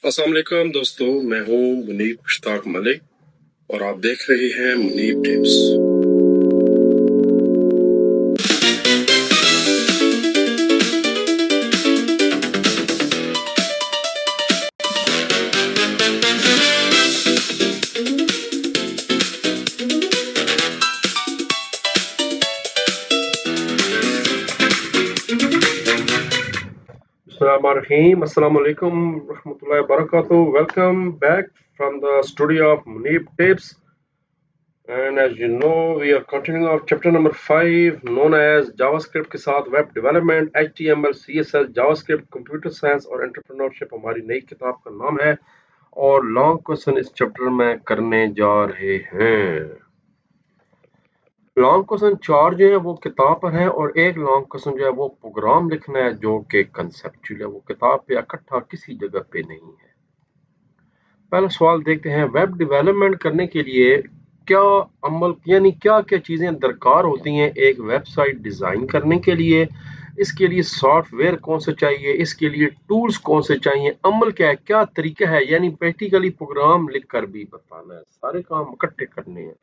अस्सलाम वालेकुम दोस्तों, मैं हूं मुनीब मुश्ताक मलिक और आप देख रहे हैं Munib tips. Assalamu alaikum rahmatullahi wabarakatuh. Welcome back from the studio of Muneeb Tips. And as you know, we are continuing our chapter number 5 known as JavaScript के साथ web development, HTML, CSS, JavaScript, computer science और entrepreneurship हमारी नई किताब का नाम है और लॉन्ग क्वेश्चन इस चैप्टर में करने जा रहे हैं। लॉन्ग क्वेश्चन 4 जो है वो किताब पर है और एक लॉन्ग क्वेश्चन जो है वो प्रोग्राम लिखना है जो कि कंसेप्चुअल है, वो किताब पे इकट्ठा किसी जगह पे नहीं है। पहला सवाल देखते हैं, वेब डेवलपमेंट करने के लिए क्या अमल यानी क्या क्या चीजें दरकार होती हैं एक वेबसाइट डिजाइन करने के लिए, इसके लिए सॉफ्टवेयर कौन से चाहिए, इसके लिए टूल्स कौन से चाहिए, अमल क्या है, क्या तरीका है, यानी प्रैक्टिकली प्रोग्राम लिखकर भी बताना है, सारे काम इकट्ठे करने हैं।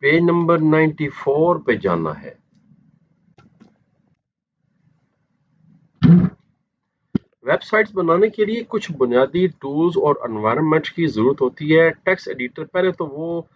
पेज नंबर 94 पे जाना है। वेबसाइट्स बनाने के लिए कुछ बुनियादी टूल्स और एनवायरनमेंट की जरूरत होती है। टेक्स्ट एडिटर पहले तो वो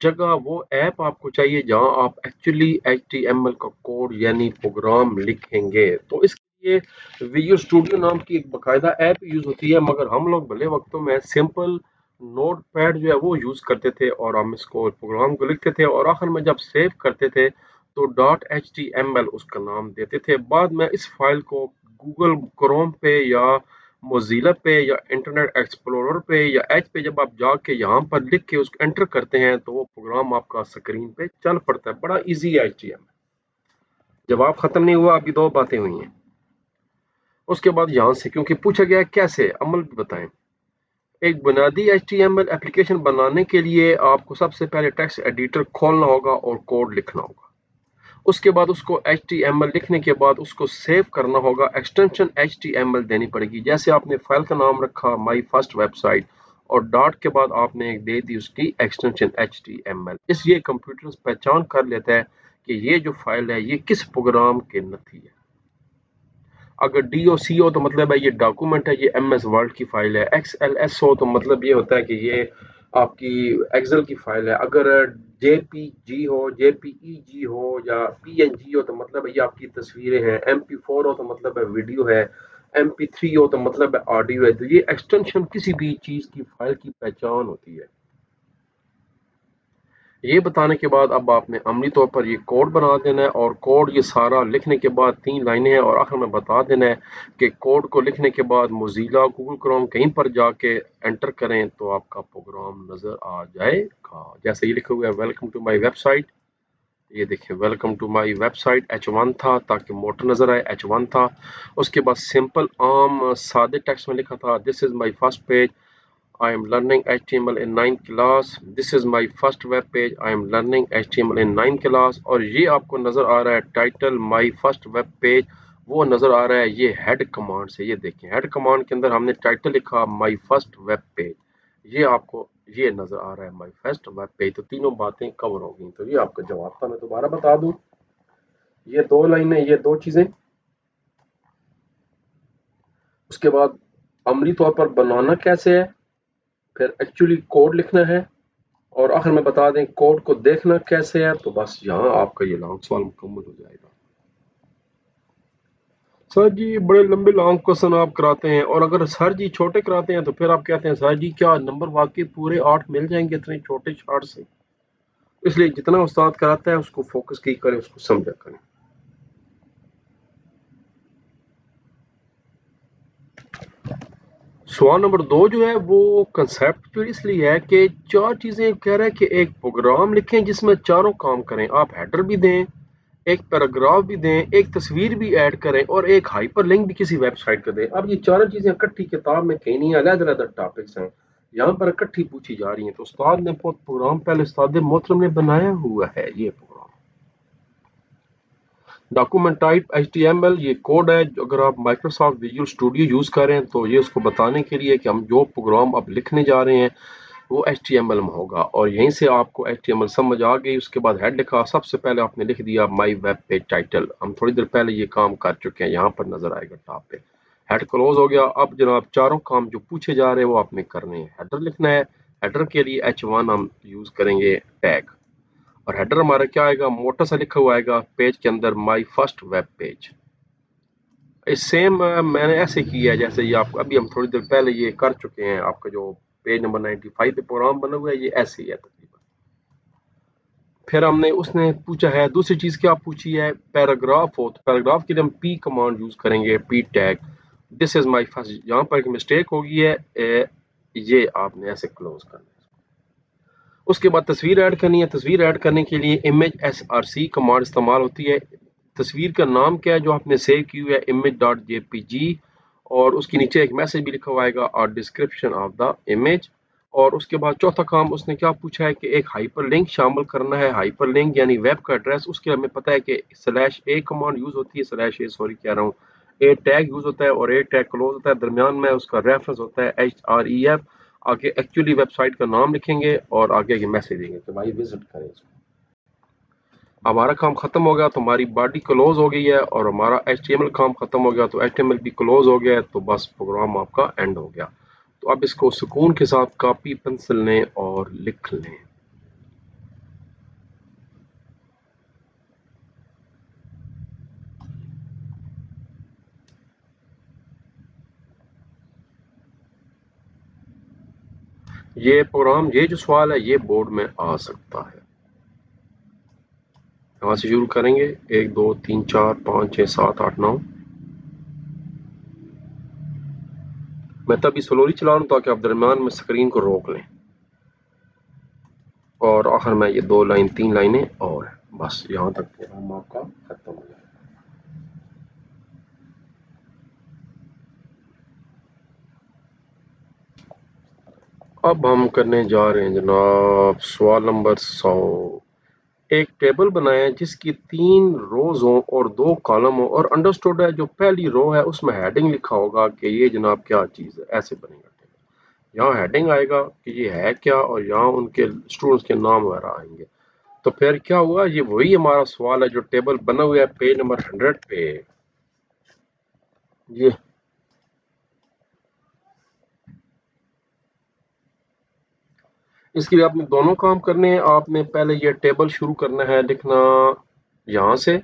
जगह, वो ऐप आपको चाहिए जहां आप एक्चुअली HTML का कोड यानी प्रोग्राम लिखेंगे। तो इसके लिए विजुअल स्टूडियो नाम की एक बाकायदा ऐप यूज होती है, मगर हम लोग भले वक्तों में सिंपल नोटपैड जो है वो यूज करते थे और हम इसको प्रोग्राम को लिखते थे और आखिर में जब सेव करते थे तो .html उसका नाम देते थे। बाद में इस फाइल को गूगल क्रोम पे या मोजिला पे या इंटरनेट एक्सप्लोरर पे या एच पे जब आप जाके यहाँ पर लिख के उसको एंटर करते हैं तो वो प्रोग्राम आपका स्क्रीन पे चल पड़ता है। बड़ा इजी है HTML। जवाब खत्म नहीं हुआ, अभी दो बातें हुई हैं। उसके बाद यहाँ से क्योंकि पूछा गया कैसे, अमल भी बताएं। एक बुनियादी HTML एप्लीकेशन बनाने के लिए आपको सबसे पहले टेक्स्ट एडिटर खोलना होगा और कोड लिखना होगा। उसके बाद उसको HTML लिखने के बाद उसको सेव करना होगा, एक्सटेंशन HTML देनी पड़ेगी। जैसे आपने फाइल का नाम रखा माई फर्स्ट वेबसाइट और डॉट के बाद आपने एक दे दी उसकी एक्सटेंशन HTML। इसलिए कंप्यूटर पहचान कर लेता है कि ये जो फाइल है ये किस प्रोग्राम के नथी है। अगर DOC हो तो मतलब है ये डॉक्यूमेंट है, ये MS वर्ड की फाइल है। XLS हो तो मतलब ये होता है कि ये आपकी एक्सेल की फाइल है। अगर JPG हो, JPEG हो या PNG हो तो मतलब ये आपकी तस्वीरें हैं। MP4 हो तो मतलब है वीडियो है। MP3 हो तो मतलब है ऑडियो है। तो ये एक्सटेंशन किसी भी चीज की फाइल की पहचान होती है। ये बताने के बाद अब आपने अमली तौर पर ये कोड बना देना है और कोड ये सारा लिखने के बाद 3 लाइनें हैं और आखिर में बता देना है कि कोड को लिखने के बाद मोजिला गूगल क्रोम कहीं पर जाके एंटर करें तो आपका प्रोग्राम नजर आ जाएगा। जैसे ये लिखा हुआ है वेलकम टू माय वेबसाइट, ये देखिए welcome to my website H1 था ताकि मोटर नजर आए, H1 था। उसके बाद सिंपल आम सादे टेक्स्ट में लिखा था this is my first page, I am learning HTML in 9th class. This is my first web page. I am learning HTML in 9th class. और ये आपको नजर आ रहा है title my first web page, वो नजर आ रहा है ये हेड कमांड से। ये देखें हेड कमांड के अंदर हमने टाइटल लिखा माय फर्स्ट वेब पेज, ये आपको ये नजर आ रहा है माय फर्स्ट वेब पेज। तो तीनों बातें कवर हो गई। तो ये आपका जवाब था। मैं दोबारा बता दूं, ये दो लाइनें, ये दो चीजें। उसके बाद अमली तौर पर बनाना कैसे है, फिर एक्चुअली कोड लिखना है और आखिर में बता दें कोड को देखना कैसे है। तो बस यहाँ आपका ये लॉन्ग सवाल मुकम्मल हो जाएगा। सर जी बड़े लंबे लॉन्ग क्वेश्चन आप कराते हैं और अगर सर जी छोटे कराते हैं तो फिर आप कहते हैं सर जी क्या नंबर वाकई पूरे 8 मिल जाएंगे इतने छोटे चार्ट से। इसलिए जितना उस्ताद कराता है उसको फोकस की करें, उसको समझा करें। सवाल नंबर 2 जो है वो कंसेप्ट इसलिए है कि 4 चीजें कह रहा है कि एक प्रोग्राम लिखें जिसमें चारों काम करें। आप हेडर भी दें, एक पैराग्राफ भी दें, एक तस्वीर भी ऐड करें और एक हाइपरलिंक भी किसी वेबसाइट का दें। अब ये चारों चीजें इकट्ठी किताब में कहीं नहीं, अलग-अलग टॉपिक्स हैं, यहाँ पर इकट्ठी पूछी जा रही हैं। तो उस्ताद ने प्रोग्राम पहले उस्ताद मोहतरम ने बनाया हुआ है ये प्रोग्राम। डॉक्यूमेंट टाइप HTML ये कोड है। अगर आप माइक्रोसॉफ्ट विजुअल स्टूडियो यूज़ करें तो ये उसको बताने के लिए कि हम जो प्रोग्राम अब लिखने जा रहे हैं वो HTML में होगा, और यहीं से आपको HTML समझ आ गई। उसके बाद हेड लिखा, सबसे पहले आपने लिख दिया माई वेब पेज टाइटल। हम थोड़ी देर पहले ये काम कर चुके हैं, यहाँ पर नजर आएगा टॉप पे। हेड क्लोज हो गया। अब जनाब चारों काम जो पूछे जा रहे हैं वो आपने करने हैं। हेडर लिखना है। हेडर के लिए H1 हम यूज करेंगे टैग, और हेडर हमारा क्या आएगा, मोटा सा लिखा हुआ आएगा पेज के अंदर माई फर्स्ट वेब पेज। इस सेम मैंने ऐसे किया है जैसे ये आप अभी हम थोड़ी देर पहले ये कर चुके हैं। आपका जो पेज नंबर 95 पे प्रोग्राम बना हुआ है ये ऐसे ही है तकरीबन। फिर हमने उसने पूछा है दूसरी चीज क्या पूछी है, पैराग्राफ हो तो पैराग्राफ के लिए हम पी कमांड यूज करेंगे, P tag. This is my first, यहाँ पर एक मिस्टेक होगी है ये आपने ऐसे क्लोज करना है। उसके बाद तस्वीर ऐड करनी है। तस्वीर ऐड करने के लिए इमेज src कमांड इस्तेमाल होती है। तस्वीर का नाम क्या है जो आपने सेव की हुई है, image.jpg, और उसके नीचे एक मैसेज भी लिखा हुआ आएगा और डिस्क्रिप्शन ऑफ द इमेज। और उसके बाद चौथा काम उसने क्या पूछा है कि एक हाइपर लिंक शामिल करना है। हाइपर लिंक यानी वेब का एड्रेस। उसके हमें पता है कि /a कमांड यूज होती है, /a सॉरी कह रहा हूँ, ए टैग यूज होता है और ए टैग क्लोज होता है, दरमियान में उसका रेफरेंस होता है href। आगे एक्चुअली वेबसाइट का नाम लिखेंगे और आगे ये मैसेज देंगे कि भाई विजिट करें इसको। हमारा काम खत्म हो गया तो हमारी बॉडी क्लोज हो गई है, और हमारा HTML काम खत्म हो गया तो HTML भी क्लोज हो गया है, तो बस प्रोग्राम आपका एंड हो गया। तो अब इसको सुकून के साथ कॉपी पेंसिल लें और लिख लें। ये प्रोग्राम, ये जो सवाल है ये बोर्ड में आ सकता है। यहाँ से शुरू करेंगे, 1 2 3 4 5 6 7 8 9। मैं तभी स्लोली चला रहा हूँ ताकि आप दरमियान में स्क्रीन को रोक लें। और आखिर में ये 2 लाइन 3 लाइनें और बस यहाँ तक प्रोग्राम आपका खत्म हो जाए। अब हम करने जा रहे हैं जनाब सवाल नंबर 100। एक टेबल बनाएं जिसकी 3 रोज हो और 2 कॉलम हो, और अंडरस्टूड है जो पहली रो है उसमें हेडिंग लिखा होगा कि ये जनाब क्या चीज है। ऐसे बनेगा टेबल। यहाँ हेडिंग आएगा कि ये है क्या, और यहाँ उनके स्टूडेंट्स के नाम वगैरह आएंगे। तो फिर क्या हुआ, ये वही हमारा सवाल है जो टेबल बना हुआ है पेज नंबर 100 पे। ये इसके लिए आपने दोनों काम करने हैं। आपने पहले ये टेबल शुरू करना है लिखना यहाँ से,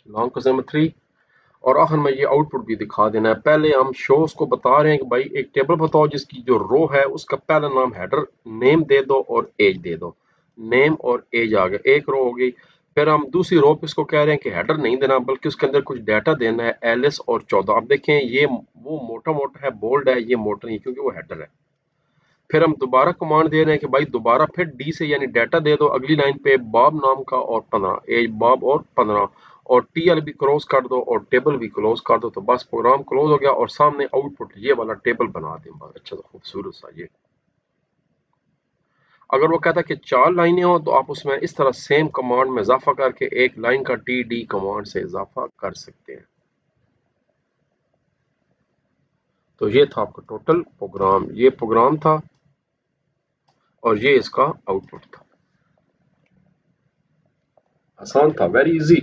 लॉन्ग क्वेश्चन नंबर 3, और आखिर में ये आउटपुट भी दिखा देना है। पहले हम शोज को बता रहे हैं कि भाई एक टेबल बताओ जिसकी जो रो है उसका पहला नाम हेडर नेम दे दो और एज दे दो। नेम और एज आ गया, एक रो हो गई। फिर हम दूसरी रो पे इसको कह रहे हैं कि हेडर नहीं देना बल्कि उसके अंदर कुछ डाटा देना है, एलिस और 14। आप देखें ये वो मोटा मोटा है, बोल्ड है, ये मोटा नहीं क्योंकि वो हेडर है। फिर हम दोबारा कमांड दे रहे हैं कि भाई दोबारा फिर डी से यानी डाटा दे दो अगली लाइन पे, बॉब नाम का और 15, एज बॉब और 15, और टीएल भी क्लोज कर दो और टेबल भी क्लोज कर दो। तो बस प्रोग्राम क्लोज हो गया और सामने आउटपुट ये वाला टेबल बना दें। बस अच्छा सा खूबसूरत सा ये। अगर वो कहता है कि 4 लाइनें हो तो आप उसमें इस तरह सेम कमांड में इजाफा करके एक लाइन का टी कमांड से इजाफा कर सकते हैं। तो ये था आपका टोटल प्रोग्राम, ये प्रोग्राम था और ये इसका आउटपुट था। आसान था, वेरी इजी।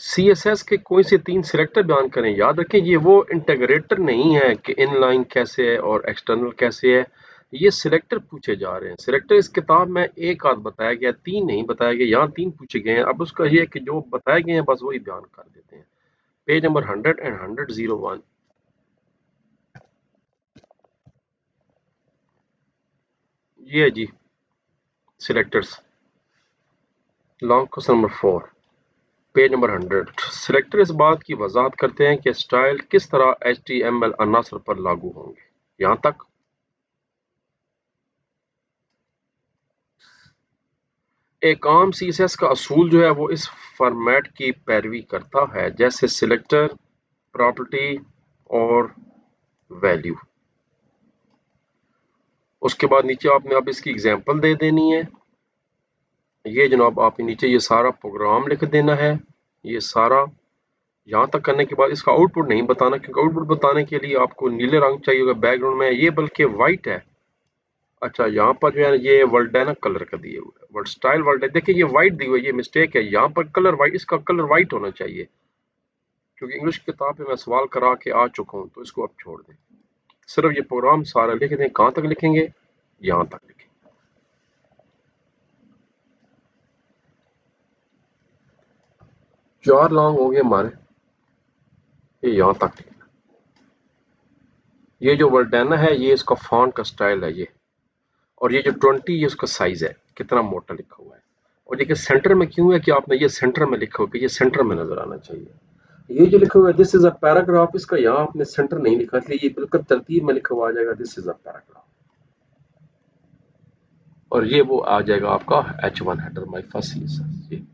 CSS के कोई से 3 सिलेक्टर बयान करें। याद रखें ये वो इंटीग्रेटर नहीं है कि इनलाइन कैसे है और एक्सटर्नल कैसे है। ये सिलेक्टर पूछे जा रहे हैं। सिलेक्टर इस किताब में एक आध बताया गया, 3 नहीं बताया गया। यहाँ 3 पूछे गए हैं। अब उसका ये है कि जो बताए गए हैं बस वही बयान कर देते हैं। Page number 100 and 101। ये है जी selectors. Long question number 4 page number 100। Selector इस बात की वजाहत करते हैं कि स्टाइल किस तरह HTML अनासर पर लागू होंगे। यहाँ तक एक आम CSS का असूल जो है वो इस फॉर्मेट की पैरवी करता है, जैसे सिलेक्टर, प्रॉपर्टी और वैल्यू। उसके बाद नीचे आपने अब इसकी एग्जांपल दे देनी है। ये जनाब आप नीचे ये सारा प्रोग्राम लिख देना है, ये सारा यहाँ तक करने के बाद इसका आउटपुट नहीं बताना, क्योंकि आउटपुट बताने के लिए आपको नीले रंग चाहिए होगा बैकग्राउंड में, ये बल्कि वाइट है। अच्छा यहाँ पर जो है ये वर्ल्डेना कलर का दिए हुए है, वर्ड स्टाइल वर्ल्ड, देखिए ये वाइट दी हुई है, ये मिस्टेक है, यहाँ पर कलर वाइट, इसका कलर वाइट होना चाहिए, क्योंकि इंग्लिश किताब पे मैं सवाल करा के आ चुका हूँ, तो इसको आप छोड़ दें। सिर्फ ये प्रोग्राम सारा लिख दें। कहाँ तक लिखेंगे? यहाँ तक लिखें। 4 लॉन्ग हो गए हमारे, ये यहाँ तक लिखना। ये जो वर्डेना है ये इसका फॉन्ट का स्टाइल है ये, और ये जो 20 ये उसका साइज है, कितना मोटा लिखा हुआ है। और देखिए सेंटर में क्यों है कि आपने ये सेंटर में लिखा हो कि ये सेंटर में नजर आना चाहिए। ये जो लिखा हुआ है दिस इज अ पैराग्राफ, इसका यहाँ आपने सेंटर नहीं लिखा, इसलिए ये बिल्कुल तरतीब में लिखा हुआ आ जाएगा दिस इज अ पैराग्राफ, और ये वो आ जाएगा आपका H1 header my first listen. ये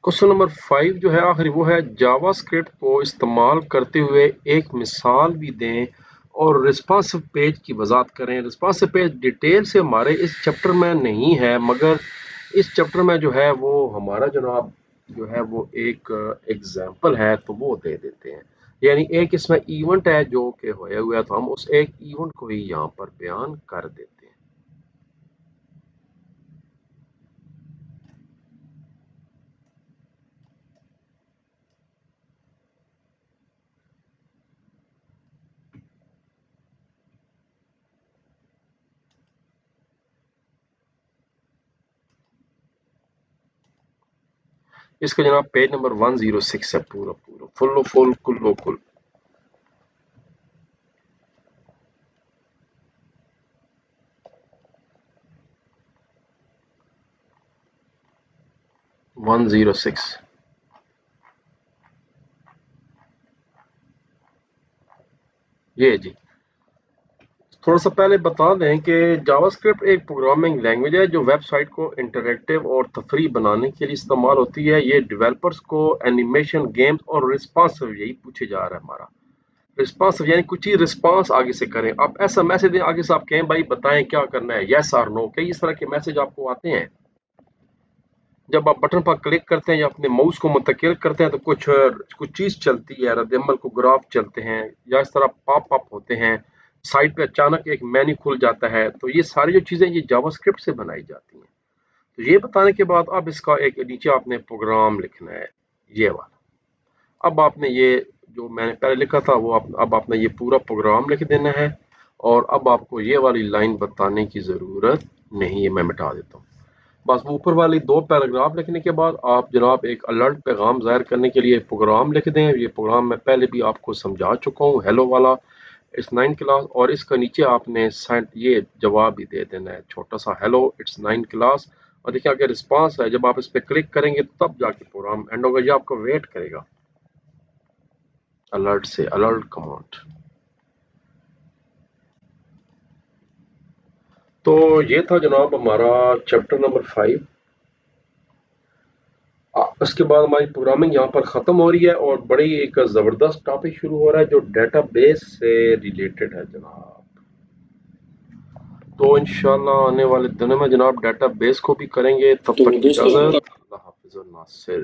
क्वेश्चन नंबर 5 जो है आखिरी, वो है जावास्क्रिप्ट को इस्तेमाल करते हुए एक मिसाल भी दें और रिस्पॉन्सिव पेज की वजाहत करें। रिस्पॉन्सिव पेज डिटेल से हमारे इस चैप्टर में नहीं है, मगर इस चैप्टर में जो है वो हमारा जनाब जो है वो एक एग्जाम्पल है, तो वो दे देते हैं। यानी एक इसमें इवेंट है जो कि होया हुआ, तो हम उस एक इवेंट को ही यहाँ पर बयान कर देते हैं। इसका जनाब पेज नंबर 106 है, पूरा पूरा फुल्लो फुल कुल्लो कुल। 106 ये जी। थोड़ा सा पहले बता दें कि जावास्क्रिप्ट एक प्रोग्रामिंग लैंग्वेज है जो वेबसाइट को इंटरैक्टिव और तफरी बनाने के लिए इस्तेमाल होती है। ये डेवलपर्स को एनिमेशन, गेम्स और रिस्पॉन्सिव, यही पूछे जा रहा है हमारा रिस्पॉन्सिव, यानी कुछ ही रिस्पॉन्स आगे से करें। आप ऐसा मैसेज दें आगे से, आप कहें भाई बताएं क्या करना है, यस और नो, कई इस तरह के मैसेज आपको आते हैं। जब आप बटन पर क्लिक करते हैं या अपने माउस को मुंतकिल करते हैं तो कुछ कुछ चीज चलती है, रद्दमल को ग्राफ चलते हैं या इस तरह पॉप अप होते हैं, साइड पे अचानक एक मेन्यू खुल जाता है। तो ये सारी जो चीजें ये जावास्क्रिप्ट से बनाई जाती हैं। तो ये बताने के बाद अब इसका एक नीचे आपने प्रोग्राम लिखना है, ये वाला। अब आपने ये जो मैंने पहले लिखा था वो अब आपने ये पूरा प्रोग्राम लिख देना है, और अब आपको ये वाली लाइन बताने की जरूरत नहीं है, मैं मिटा देता हूँ। बस वो ऊपर वाली 2 पैराग्राफ लिखने के बाद आप जनाब एक अलर्ट पैगाम ज़ाहिर करने के लिए प्रोग्राम लिख दें। ये प्रोग्राम मैं पहले भी आपको समझा चुका हूँ, हेलो वाला, इट्स 9 क्लास, और इसका नीचे आपने ये जवाब भी दे देना है, छोटा सा हेलो इट्स 9 क्लास। और देखिए आगे रिस्पांस है, जब आप इस पर क्लिक करेंगे तब जाके प्रोग्राम एंड होगा, ये आपको वेट करेगा अलर्ट से, अलर्ट कमांड। तो ये था जनाब हमारा चैप्टर नंबर 5। उसके बाद हमारी प्रोग्रामिंग यहाँ पर ख़त्म हो रही है और बड़ी एक ज़बरदस्त टॉपिक शुरू हो रहा है जो डेटाबेस से रिलेटेड है जनाब। तो इंशाल्लाह आने वाले दिनों में जनाब डेटाबेस को भी करेंगे। तब तो तक दोस्तों इजाज़त, अल्लाह हाफ़िज़ नासिर।